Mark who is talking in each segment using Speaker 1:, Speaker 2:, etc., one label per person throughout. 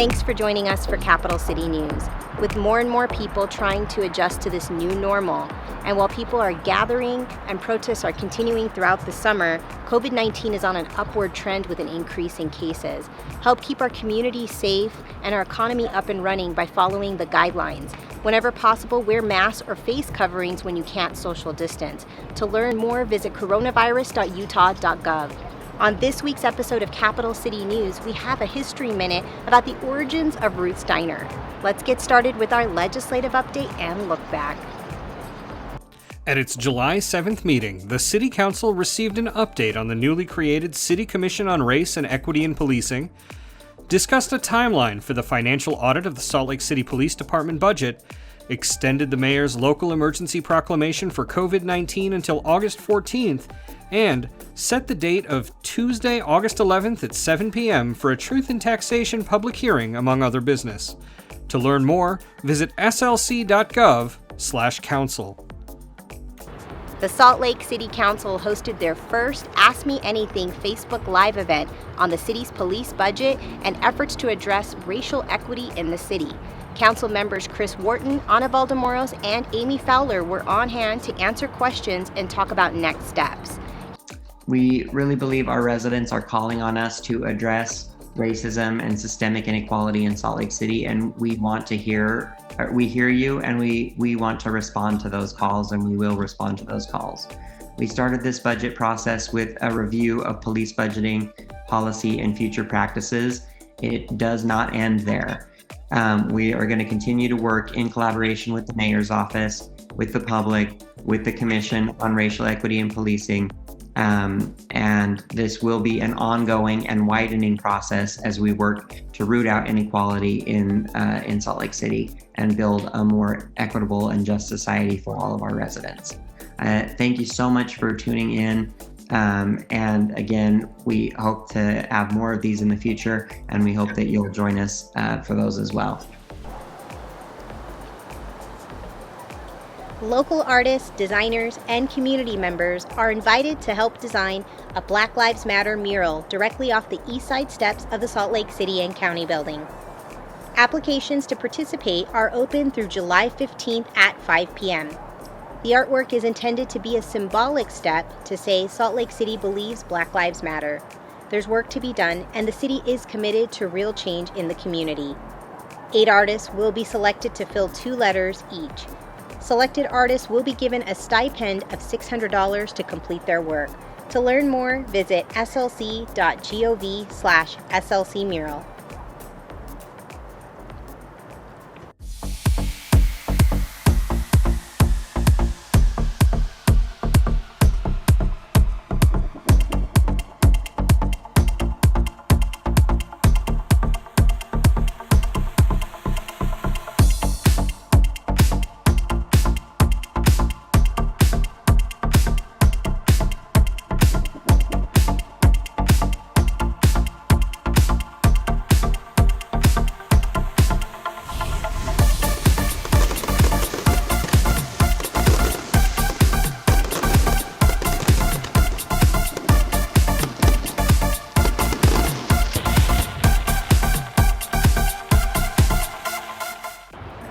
Speaker 1: Thanks for joining us for Capital City News. With more and more people trying to adjust to this new normal, and while people are gathering and protests are continuing throughout the summer, COVID-19 is on an upward trend with an increase in cases. Help keep our community safe and our economy up and running by following the guidelines. Whenever possible, wear masks or face coverings when you can't social distance. To learn more, visit coronavirus.utah.gov. On this week's episode of Capital City News, we have a history minute about the origins of Ruth's Diner. Let's get started with our legislative update and look back.
Speaker 2: At its July 7th meeting, the City Council received an update on the newly created City Commission on Race and Equity in Policing, discussed a timeline for the financial audit of the Salt Lake City Police Department budget, extended the mayor's local emergency proclamation for COVID-19 until August 14th, and set the date of Tuesday, August 11th at 7 p.m. for a Truth in Taxation public hearing, among other business. To learn more, visit slc.gov/council.
Speaker 1: The Salt Lake City Council hosted their first Ask Me Anything Facebook Live event on the city's police budget and efforts to address racial equity in the city. Council members Chris Wharton, Ana Valdemoros, and Amy Fowler were on hand to answer questions and talk about next steps.
Speaker 3: We really believe our residents are calling on us to address racism and systemic inequality in Salt Lake City, and we hear you, and we want to respond to those calls, and we will respond to those calls. We started this budget process with a review of police budgeting policy and future practices. It does not end there. We are going to continue to work in collaboration with the mayor's office, with the public, with the Commission on Racial Equity in Policing, and this will be an ongoing and widening process as we work to root out inequality in Salt Lake City and build a more equitable and just society for all of our residents. Thank you so much for tuning in. And again, we hope to have more of these in the future, and we hope that you'll join us for those as well.
Speaker 1: Local artists, designers, and community members are invited to help design a Black Lives Matter mural directly off the east side steps of the Salt Lake City and County building. Applications to participate are open through July 15th at 5 p.m. The artwork is intended to be a symbolic step to say Salt Lake City believes Black Lives Matter. There's work to be done, and the city is committed to real change in the community. 8 artists will be selected to fill 2 letters each. Selected artists will be given a stipend of $600 to complete their work. To learn more, visit slc.gov/slcmural.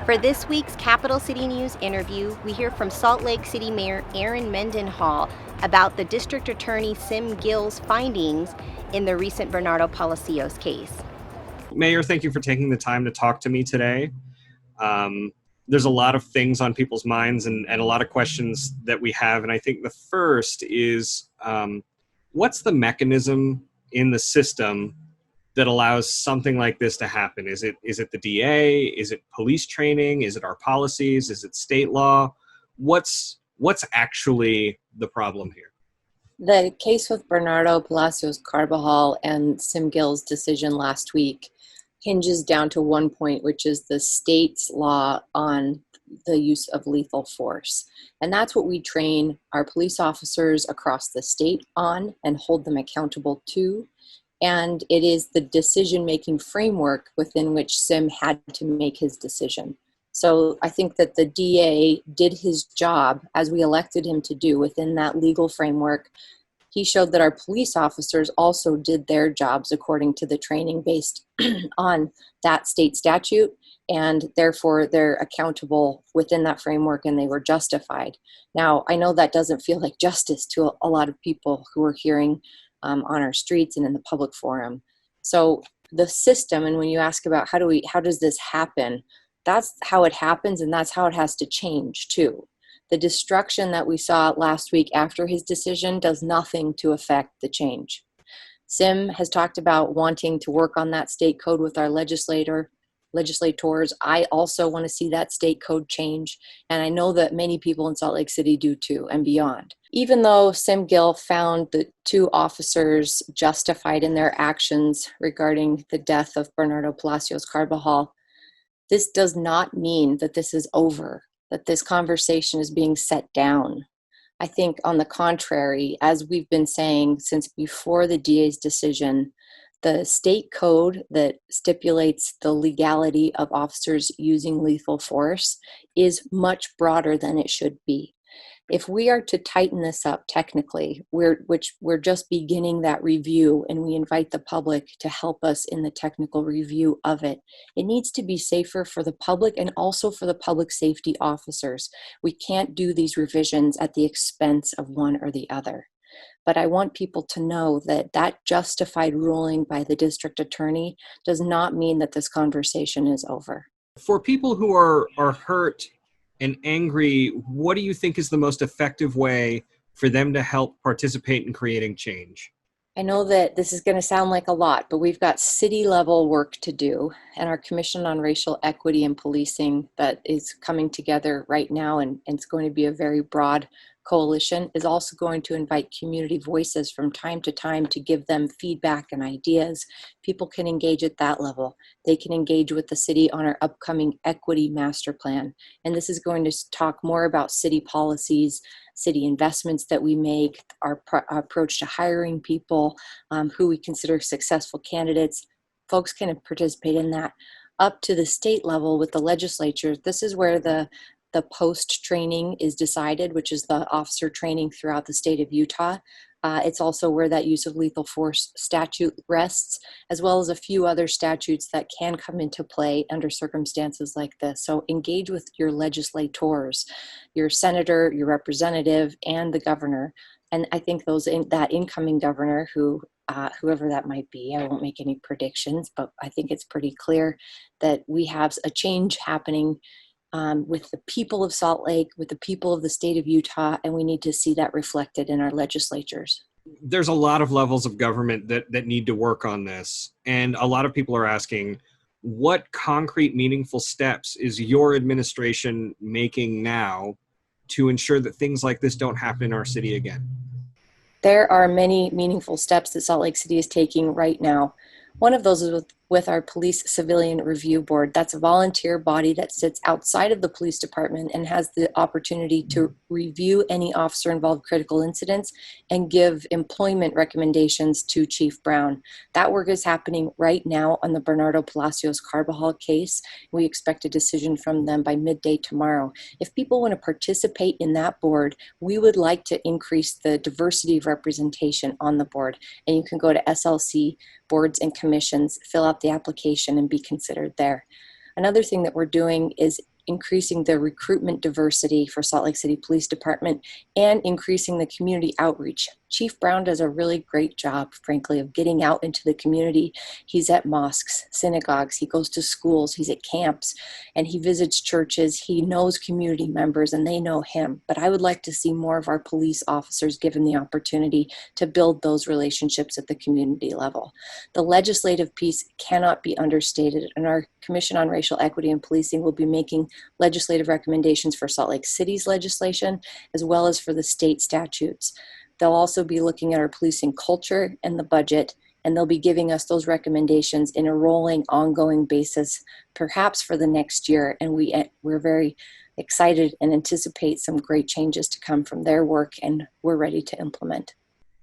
Speaker 1: For this week's Capital City News interview, we hear from Salt Lake City Mayor Erin Mendenhall about the District Attorney Sim Gill's findings in the recent Bernardo Palacios case.
Speaker 2: Mayor, thank you for taking the time to talk to me today. There's a lot of things on people's minds and a lot of questions that we have. And I think the first is, what's the mechanism in the system that allows something like this to happen? Is it the DA? Is it police training? Is it our policies? Is it state law? What's actually the problem here?
Speaker 4: The case with Bernardo Palacios-Carbajal and Sim Gill's decision last week hinges down to one point, which is the state's law on the use of lethal force. And that's what we train our police officers across the state on and hold them accountable to. And it is the decision-making framework within which Sim had to make his decision. So I think that the DA did his job as we elected him to do within that legal framework He showed that our police officers also did their jobs according to the training based on that state statute, and therefore they're accountable within that framework and they were justified. Now, I know that doesn't feel like justice to a lot of people who are hearing on our streets and in the public forum. So the system, and when you ask about how does this happen, that's how it happens, and that's how it has to change too. The destruction that we saw last week after his decision does nothing to affect the change. Sim has talked about wanting to work on that state code with our legislators. I also want to see that state code change, and I know that many people in Salt Lake City do too, and beyond. Even though Sim Gill found the two officers justified in their actions regarding the death of Bernardo Palacios-Carbajal, this does not mean that this is over, that this conversation is being set down. I think, on the contrary, as we've been saying since before the DA's decision, the state code that stipulates the legality of officers using lethal force is much broader than it should be. If we are to tighten this up technically, we're just beginning that review, and we invite the public to help us in the technical review of it. It needs to be safer for the public and also for the public safety officers. We can't do these revisions at the expense of one or the other. But I want people to know that that justified ruling by the district attorney does not mean that this conversation is over.
Speaker 2: For people who are hurt and angry, what do you think is the most effective way for them to help participate in creating change?
Speaker 4: I know that this is going to sound like a lot, but we've got city level work to do, and our Commission on Racial Equity and Policing that is coming together right now, and it's going to be a very broad coalition, is also going to invite community voices from time to time to give them feedback and ideas. People can engage at that level. They can engage with the city on our upcoming equity master plan. And this is going to talk more about city policies, city investments that we make, our approach to hiring people who we consider successful candidates. Folks can participate in that. Up to the state level with the legislature, this is where the post training is decided, which is the officer training throughout the state of Utah. It's also where that use of lethal force statute rests, as well as a few other statutes that can come into play under circumstances like this. So engage with your legislators, your senator, your representative, and the governor. And I think that incoming governor, whoever that might be, I won't make any predictions, but I think it's pretty clear that we have a change happening with the people of Salt Lake, with the people of the state of Utah, and we need to see that reflected in our legislatures.
Speaker 2: There's a lot of levels of government that need to work on this, and a lot of people are asking, what concrete, meaningful steps is your administration making now to ensure that things like this don't happen in our city again?
Speaker 4: There are many meaningful steps that Salt Lake City is taking right now. One of those is with our Police Civilian Review Board. That's a volunteer body that sits outside of the police department and has the opportunity to review any officer-involved critical incidents and give employment recommendations to Chief Brown. That work is happening right now on the Bernardo Palacios-Carbajal case. We expect a decision from them by midday tomorrow. If people want to participate in that board, we would like to increase the diversity of representation on the board. And you can go to SLC Boards and Commissions, fill out the application, and be considered there. Another thing that we're doing is increasing the recruitment diversity for Salt Lake City Police Department and increasing the community outreach. Chief Brown does a really great job, frankly, of getting out into the community. He's at mosques, synagogues, he goes to schools, he's at camps, and he visits churches. He knows community members and they know him. But I would like to see more of our police officers given the opportunity to build those relationships at the community level. The legislative piece cannot be understated, and our Commission on Racial Equity and Policing will be making legislative recommendations for Salt Lake City's legislation as well as for the state statutes. They'll also be looking at our policing culture and the budget, and they'll be giving us those recommendations in a rolling, ongoing basis, perhaps for the next year. And we're very excited and anticipate some great changes to come from their work, and we're ready to implement.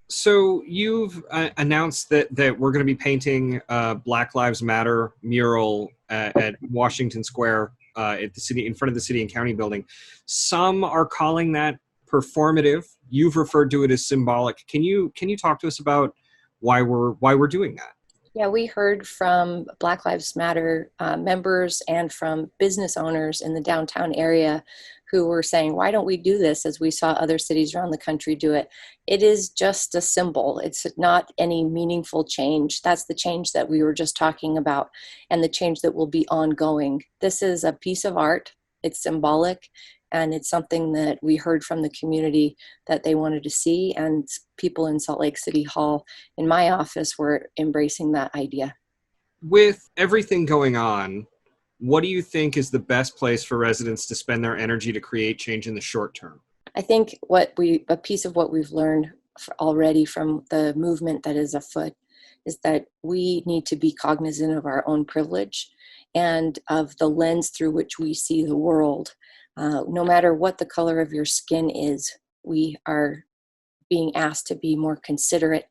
Speaker 2: So you've announced that we're going to be painting Black Lives Matter mural at Washington Square at the city, in front of the city and county building. Some are calling that performative. You've referred to it as symbolic. Can you talk to us about why we're doing that?
Speaker 4: Yeah, we heard from Black Lives Matter members and from business owners in the downtown area who were saying, why don't we do this as we saw other cities around the country do it? It is just a symbol. It's not any meaningful change. That's the change that we were just talking about and the change that will be ongoing. This is a piece of art. It's symbolic. And it's something that we heard from the community that they wanted to see, and people in Salt Lake City Hall in my office were embracing that idea.
Speaker 2: With everything going on, what do you think is the best place for residents to spend their energy to create change in the short term?
Speaker 4: I think a piece of what we've learned already from the movement that is afoot is that we need to be cognizant of our own privilege and of the lens through which we see the world. No matter what the color of your skin is, we are being asked to be more considerate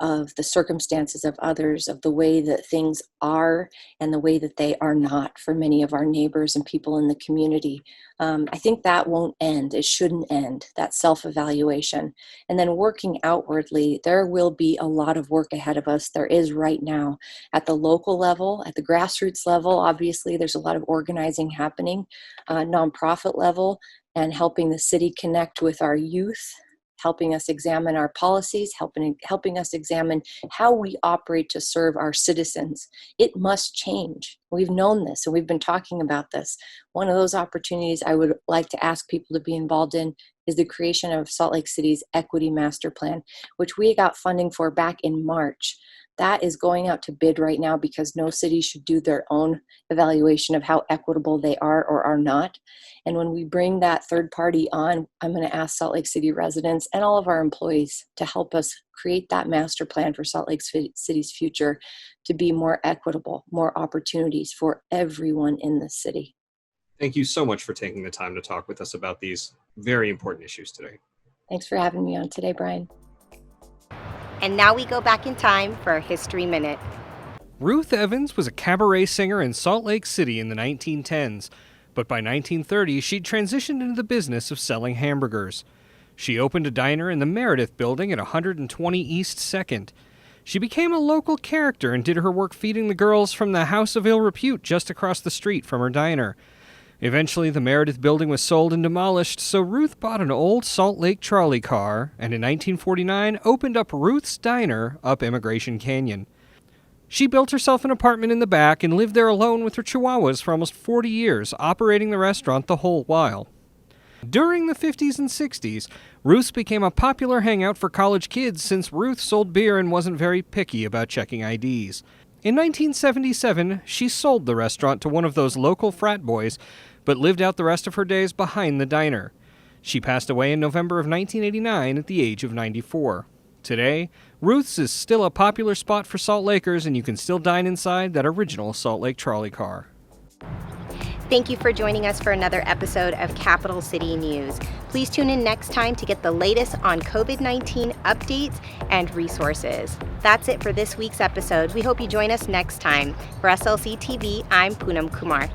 Speaker 4: of the circumstances of others, of the way that things are and the way that they are not for many of our neighbors and people in the community. I think that won't end. It shouldn't end, that self-evaluation. And then working outwardly, there will be a lot of work ahead of us. There is right now at the local level, at the grassroots level. Obviously, there's a lot of organizing happening, nonprofit level, and helping the city connect with our youth, helping us examine our policies, helping us examine how we operate to serve our citizens. It must change. We've known this and we've been talking about this. One of those opportunities I would like to ask people to be involved in is the creation of Salt Lake City's Equity Master Plan, which we got funding for back in March. That is going out to bid right now because no city should do their own evaluation of how equitable they are or are not. And when we bring that third party on, I'm going to ask Salt Lake City residents and all of our employees to help us create that master plan for Salt Lake City's future to be more equitable, more opportunities for everyone in the city.
Speaker 2: Thank you so much for taking the time to talk with us about these very important issues today.
Speaker 4: Thanks for having me on today, Brian.
Speaker 1: And now we go back in time for a History Minute.
Speaker 2: Ruth Evans was a cabaret singer in Salt Lake City in the 1910s, but by 1930 she'd transitioned into the business of selling hamburgers. She opened a diner in the Meredith building at 120 East 2nd. She became a local character and did her work feeding the girls from the House of Ill Repute just across the street from her diner. Eventually, the Meredith building was sold and demolished, so Ruth bought an old Salt Lake trolley car and in 1949 opened up Ruth's Diner up Immigration Canyon. She built herself an apartment in the back and lived there alone with her chihuahuas for almost 40 years, operating the restaurant the whole while. During the 50s and 60s, Ruth's became a popular hangout for college kids since Ruth sold beer and wasn't very picky about checking IDs. In 1977, she sold the restaurant to one of those local frat boys, but lived out the rest of her days behind the diner. She passed away in November of 1989 at the age of 94. Today, Ruth's is still a popular spot for Salt Lakers, and you can still dine inside that original Salt Lake trolley car.
Speaker 1: Thank you for joining us for another episode of Capital City News. Please tune in next time to get the latest on COVID-19 updates and resources. That's it for this week's episode. We hope you join us next time. For SLC TV, I'm Poonam Kumar.